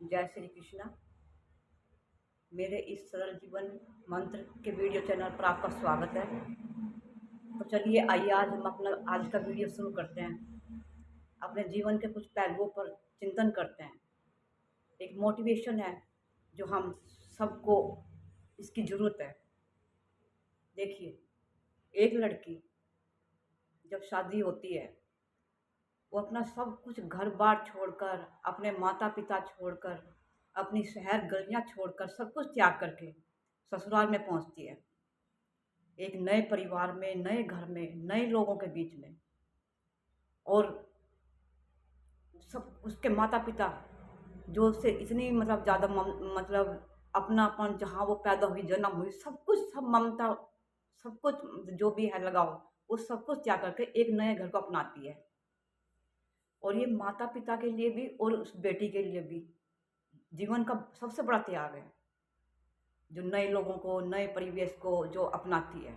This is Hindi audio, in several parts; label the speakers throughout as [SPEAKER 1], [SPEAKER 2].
[SPEAKER 1] जय श्री कृष्णा। मेरे इस सरल जीवन मंत्र के वीडियो चैनल पर आपका स्वागत है। तो चलिए आइए आज हम अपना आज का वीडियो शुरू करते हैं। अपने जीवन के कुछ पहलुओं पर चिंतन करते हैं। एक मोटिवेशन है जो हम सबको इसकी ज़रूरत है। देखिए, एक लड़की जब शादी होती है वो अपना सब कुछ घर बार छोड़कर, अपने माता पिता छोड़कर, अपनी शहर गलियां छोड़कर, सब कुछ त्याग करके ससुराल में पहुंचती है। एक नए परिवार में, नए घर में, नए लोगों के बीच में। और सब उसके माता पिता जो उससे इतनी मतलब ज़्यादा मतलब अपनापन, जहाँ वो पैदा हुई, जन्म हुई, सब कुछ, सब ममता, सब कुछ जो भी है लगाव, वो सब कुछ त्याग करके एक नए घर को अपनाती है। और ये माता पिता के लिए भी और उस बेटी के लिए भी जीवन का सबसे बड़ा त्याग है, जो नए लोगों को, नए परिवेश को जो अपनाती है।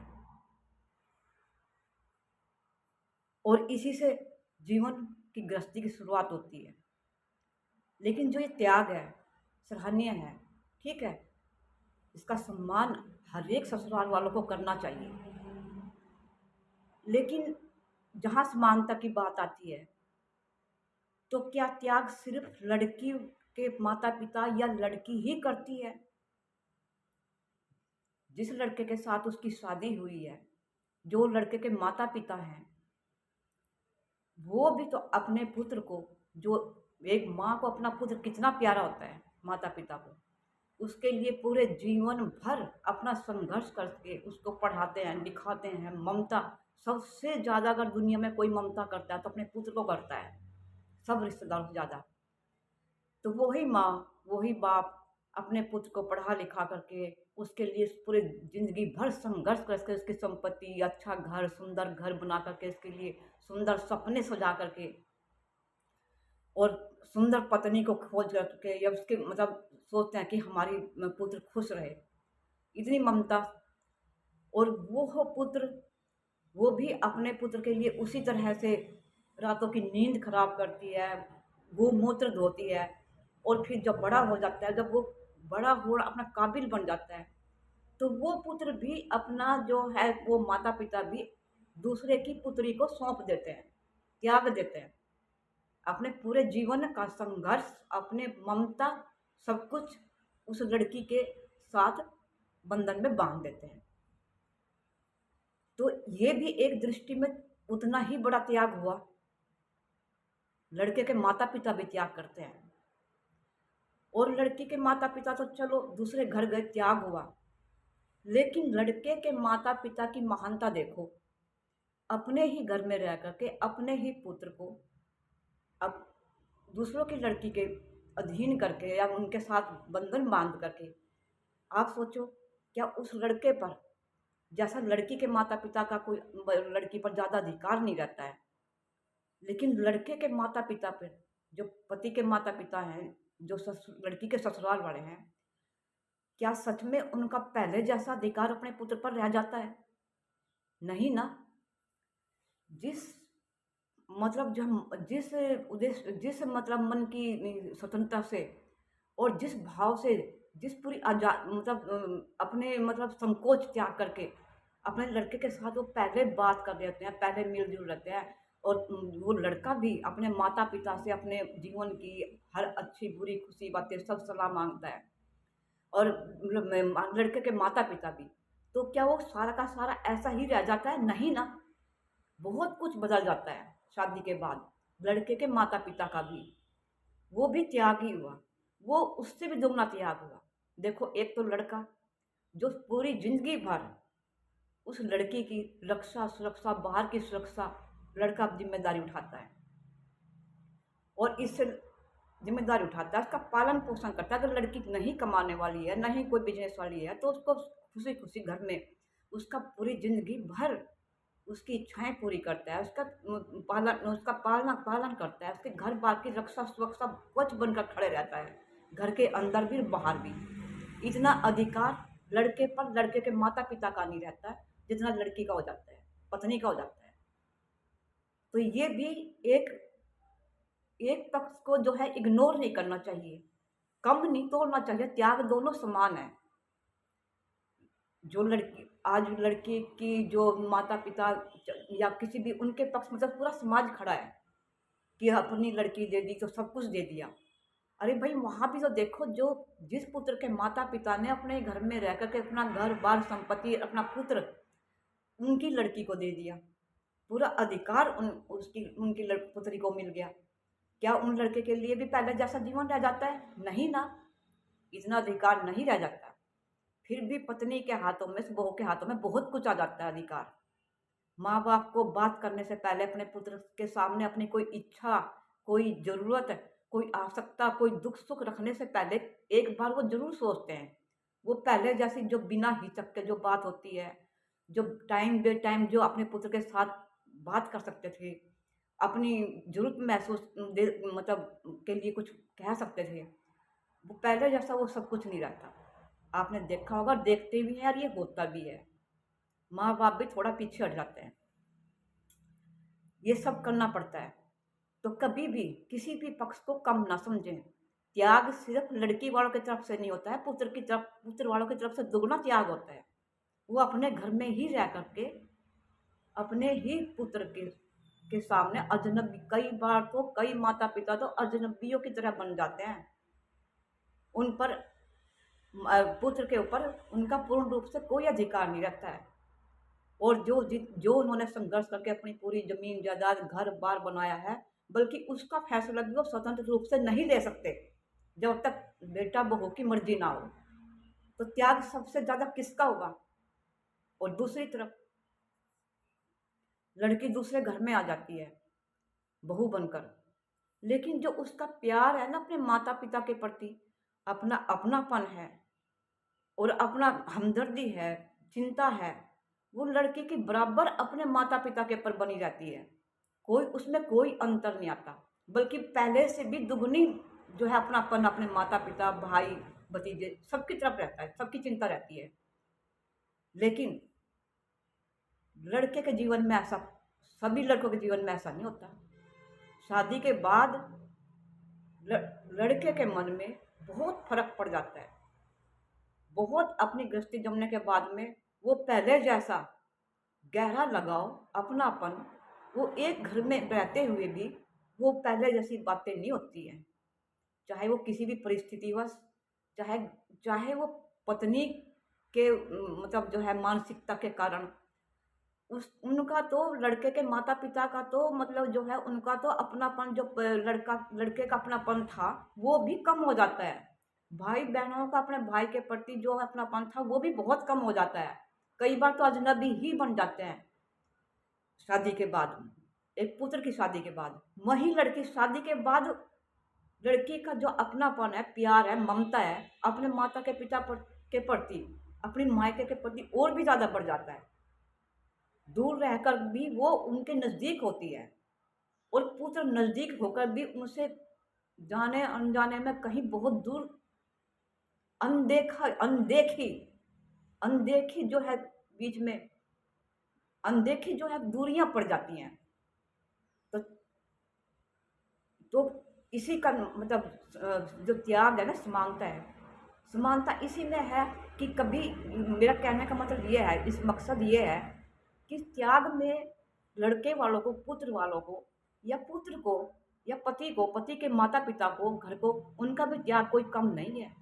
[SPEAKER 1] और इसी से जीवन की गृहस्थी की शुरुआत होती है। लेकिन जो ये त्याग है, सराहनीय है, ठीक है, इसका सम्मान हर एक ससुराल वालों को करना चाहिए। लेकिन जहाँ समानता की बात आती है, तो क्या त्याग सिर्फ लड़की के माता पिता या लड़की ही करती है? जिस लड़के के साथ उसकी शादी हुई है, जो लड़के के माता पिता हैं, वो भी तो अपने पुत्र को, जो एक माँ को अपना पुत्र कितना प्यारा होता है, माता पिता को, उसके लिए पूरे जीवन भर अपना संघर्ष करके उसको पढ़ाते हैं, लिखाते हैं। ममता सबसे ज़्यादा अगर दुनिया में कोई ममता करता है तो अपने पुत्र को करता है, सब रिश्तेदारों से ज़्यादा। तो वही माँ, वही बाप अपने पुत्र को पढ़ा लिखा करके उसके लिए पूरे ज़िंदगी भर संघर्ष करके उसकी संपत्ति, अच्छा घर, सुंदर घर बना करके, उसके लिए सुंदर सपने सजा करके, और सुंदर पत्नी को खोज करके, या उसके मतलब सोचते हैं कि हमारी पुत्र खुश रहे, इतनी ममता। और वो हो पुत्र, वो भी अपने पुत्र के लिए उसी तरह से रातों की नींद खराब करती है, गोमूत्र धोती है। और फिर जब बड़ा हो जाता है, जब वो बड़ा हो अपना काबिल बन जाता है, तो वो पुत्र भी अपना जो है, वो माता पिता भी दूसरे की पुत्री को सौंप देते हैं, त्याग देते हैं। अपने पूरे जीवन का संघर्ष, अपने ममता, सब कुछ उस लड़की के साथ बंधन में बांध देते हैं। तो ये भी एक दृष्टि में उतना ही बड़ा त्याग हुआ। लड़के के माता पिता भी त्याग करते हैं, और लड़की के माता पिता तो चलो दूसरे घर गए, त्याग हुआ। लेकिन लड़के के माता पिता की महानता देखो, अपने ही घर में रह करके अपने ही पुत्र को अब दूसरों की लड़की के अधीन करके या उनके साथ बंधन बांध करके, आप सोचो, क्या उस लड़के पर, जैसा लड़की के माता पिता का कोई लड़की पर ज़्यादा अधिकार नहीं रहता है, लेकिन लड़के के माता पिता पर, जो पति के माता पिता हैं, जो लड़की के ससुराल वाले हैं, क्या सच में उनका पहले जैसा अधिकार अपने पुत्र पर रह जाता है? नहीं ना। जिस मतलब जो जिस उद्देश्य, जिस मतलब मन की स्वतंत्रता से, और जिस भाव से, जिस पूरी मतलब अपने मतलब संकोच त्याग करके अपने लड़के के साथ वो पहले बात कर लेते हैं, पहले मिलजुल रहते हैं। और वो लड़का भी अपने माता पिता से अपने जीवन की हर अच्छी बुरी खुशी बातें सब सलाह मांगता है। और मतलब लड़के के माता पिता भी, तो क्या वो सारा का सारा ऐसा ही रह जाता है? नहीं ना। बहुत कुछ बदल जाता है शादी के बाद। लड़के के माता पिता का भी, वो भी त्याग ही हुआ, वो उससे भी दुगना त्याग हुआ। देखो, एक तो लड़का जो पूरी जिंदगी भर उस लड़की की रक्षा, सुरक्षा, बाहर की सुरक्षा, लड़का अब जिम्मेदारी उठाता है, और इससे जिम्मेदारी उठाता है, उसका पालन पोषण करता है। अगर लड़की नहीं कमाने वाली है, नहीं कोई बिजनेस वाली है, तो उसको खुशी खुशी घर में उसका पूरी जिंदगी भर उसकी इच्छाएं पूरी करता है, उसका पालन, उसका पालना पालन करता है, उसके घर बार की रक्षा सुरक्षा कवच बनकर खड़े रहता है, घर के अंदर भी बाहर भी। इतना अधिकार लड़के पर, लड़के के माता पिता का नहीं रहता है जितना लड़की का हो जाता है, पत्नी का हो जाता है। तो ये भी एक एक पक्ष को जो है इग्नोर नहीं करना चाहिए। कम नहीं तोड़ना चाहिए, त्याग दोनों समान है। जो लड़की आज लड़की की जो माता पिता या किसी भी उनके पक्ष मतलब पूरा समाज खड़ा है कि अपनी लड़की दे दी तो सब कुछ दे दिया। अरे भाई वहाँ भी तो देखो, जो जिस पुत्र के माता पिता ने अपने घर में रह करके अपना घर बार संपत्ति अपना पुत्र उनकी लड़की को दे दिया, पूरा अधिकार उनकी पुत्री को मिल गया, क्या उन लड़के के लिए भी पहले जैसा जीवन रह जाता है? नहीं ना, इतना अधिकार नहीं रह जाता। फिर भी पत्नी के हाथों में, बहू के हाथों में बहुत कुछ आ जाता है अधिकार। माँ बाप को बात करने से पहले अपने पुत्र के सामने अपनी कोई इच्छा, कोई ज़रूरत, कोई आवश्यकता, कोई दुख सुख रखने से पहले एक बार वो ज़रूर सोचते हैं। वो पहले जैसी जो बिना हिचक के जो बात होती है, जो टाइम बे टाइम जो अपने पुत्र के साथ बात कर सकते थे, अपनी ज़रूरत महसूस मतलब के लिए कुछ कह सकते थे, वो पहले जैसा वो सब कुछ नहीं रहता। आपने देखा होगा, देखते भी हैं और ये होता भी है। माँ बाप भी थोड़ा पीछे हट जाते हैं, ये सब करना पड़ता है। तो कभी भी किसी भी पक्ष को कम ना समझें। त्याग सिर्फ लड़की वालों की तरफ से नहीं होता है, पुत्र वालों की तरफ से दुगना त्याग होता है। वो अपने घर में ही रह करके अपने ही पुत्र के सामने अजनबी, कई बार तो कई माता पिता तो अजनबियों की तरह बन जाते हैं। उन पर पुत्र के ऊपर उनका पूर्ण रूप से कोई अधिकार नहीं रहता है। और जो उन्होंने संघर्ष करके अपनी पूरी जमीन जायदाद घर बार बनाया है, बल्कि उसका फैसला भी वो स्वतंत्र रूप से नहीं ले सकते जब तक बेटा बहू की मर्जी ना हो। तो त्याग सबसे ज्यादा किसका होगा? और दूसरी तरफ लड़की दूसरे घर में आ जाती है बहू बनकर, लेकिन जो उसका प्यार है ना अपने माता पिता के प्रति, अपना अपनापन है और अपना हमदर्दी है, चिंता है, वो लड़की के बराबर अपने माता पिता के ऊपर बनी रहती है। कोई उसमें कोई अंतर नहीं आता, बल्कि पहले से भी दुगनी जो है अपनापन अपने माता पिता भाई भतीजे सबकी तरफ रहता है, सबकी चिंता रहती है। लेकिन लड़के के जीवन में ऐसा, सभी लड़कों के जीवन में ऐसा नहीं होता। शादी के बाद लड़के के मन में बहुत फर्क पड़ जाता है। बहुत अपनी गृहस्थी जमने के बाद में वो पहले जैसा गहरा लगाव, अपनापन, वो एक घर में रहते हुए भी वो पहले जैसी बातें नहीं होती हैं। चाहे वो किसी भी परिस्थितिवश, चाहे चाहे वो पत्नी के मतलब जो है मानसिकता के कारण, उस उनका तो लड़के के माता पिता का तो मतलब जो है उनका तो अपनापन, जो लड़के का अपनापन था वो भी कम हो जाता है। भाई बहनों का अपने भाई के प्रति जो अपनापन था वो भी बहुत कम हो जाता है। कई बार तो अजनबी ही बन जाते हैं शादी के बाद, एक पुत्र की शादी के बाद। वही लड़की शादी के बाद लड़की का जो अपनापन है, प्यार है, ममता है अपने माता के पिता के प्रति, अपनी मायके के प्रति और भी ज़्यादा बढ़ जाता है। दूर रहकर भी वो उनके नज़दीक होती है और पुत्र नज़दीक होकर भी उनसे जाने अनजाने में कहीं बहुत दूर अनदेखी अनदेखी जो है बीच में, अनदेखी जो है दूरियां पड़ जाती हैं। तो तो इसी का मतलब जो त्याग है ना, समानता है, समानता इसी में है कि कभी, मेरा कहने का मतलब ये है, इस मकसद ये है कि त्याग में लड़के वालों को, पुत्र वालों को या पुत्र को या पति को, पति के माता पिता को, घर को, उनका भी त्याग कोई कम नहीं है।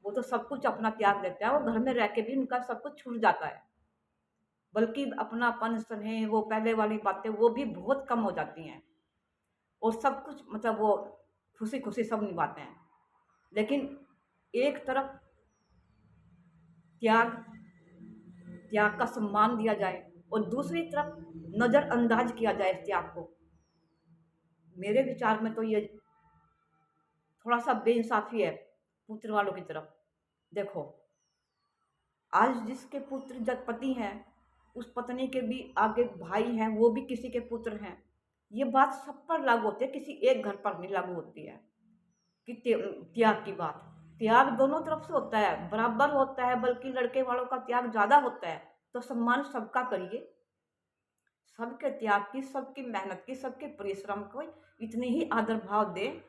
[SPEAKER 1] वो तो सब कुछ अपना त्याग देता है, वो घर में रह के भी उनका सब कुछ छूट जाता है, बल्कि अपनापन स्नेह वो पहले वाली बातें वो भी बहुत कम हो जाती हैं और सब कुछ मतलब वो खुशी खुशी सब निभाते हैं। लेकिन एक तरफ त्याग त्याग का सम्मान दिया जाए और दूसरी तरफ नज़रअंदाज किया जाए इस त्याग को, मेरे विचार में तो ये थोड़ा सा बेइंसाफी है पुत्र वालों की तरफ। देखो, आज जिसके पुत्र जब पति हैं, उस पत्नी के भी आगे भाई हैं, वो भी किसी के पुत्र हैं। ये बात सब पर लागू होती है, किसी एक घर पर नहीं लागू होती है कि त्याग की बात। त्याग दोनों तरफ से होता है, बराबर होता है, बल्कि लड़के वालों का त्याग ज़्यादा होता है। तो सम्मान सबका करिए, सबके त्याग की, सबकी मेहनत की, सबके परिश्रम को इतनी ही आदर भाव दें,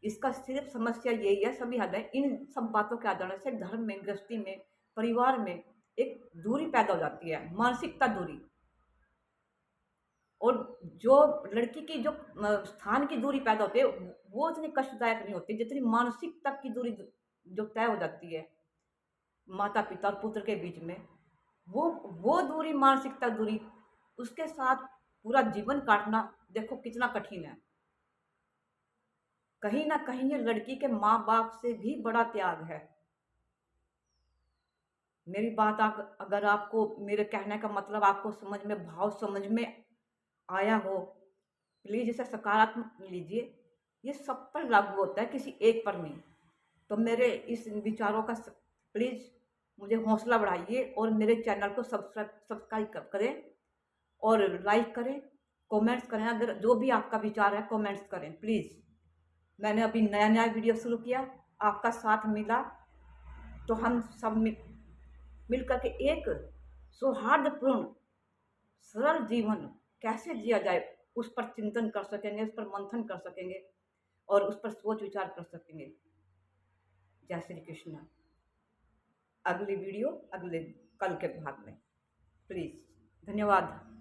[SPEAKER 1] इसका सिर्फ समस्या यही है, सभी हद है, इन सब बातों के आ जाने से घर में, गृहस्थी में, परिवार में एक दूरी पैदा हो जाती है, मानसिकता दूरी। और जो लड़की की जो स्थान की दूरी पैदा होती है, वो इतनी कष्टदायक नहीं होती जितनी मानसिक तक की दूरी जो तय हो जाती है माता पिता और पुत्र के बीच में। वो वो दूरी, मानसिकता दूरी, उसके साथ पूरा जीवन काटना देखो कितना कठिन है। कहीं ना कहीं ये लड़की के माँ बाप से भी बड़ा त्याग है। मेरी बात अगर आपको, मेरे कहने का मतलब आपको समझ में, भाव समझ में आया हो, प्लीज़ इसे सकारात्मक लीजिए। ये सब पर लागू होता है, किसी एक पर नहीं। तो मेरे इस विचारों का प्लीज़ मुझे हौसला बढ़ाइए और मेरे चैनल को सब्सक्राइब करें और लाइक करें, कमेंट्स करें। अगर जो भी आपका विचार है कमेंट्स करें प्लीज़। मैंने अभी नया नया वीडियो शुरू किया, आपका साथ मिला, तो हम सब मिल करके एक सौहार्दपूर्ण सरल जीवन कैसे जिया जाए उस पर चिंतन कर सकेंगे, उस पर मंथन कर सकेंगे और उस पर सोच विचार कर सकेंगे। जय श्री कृष्ण। अगली वीडियो अगले कल के भाग में प्लीज़। धन्यवाद।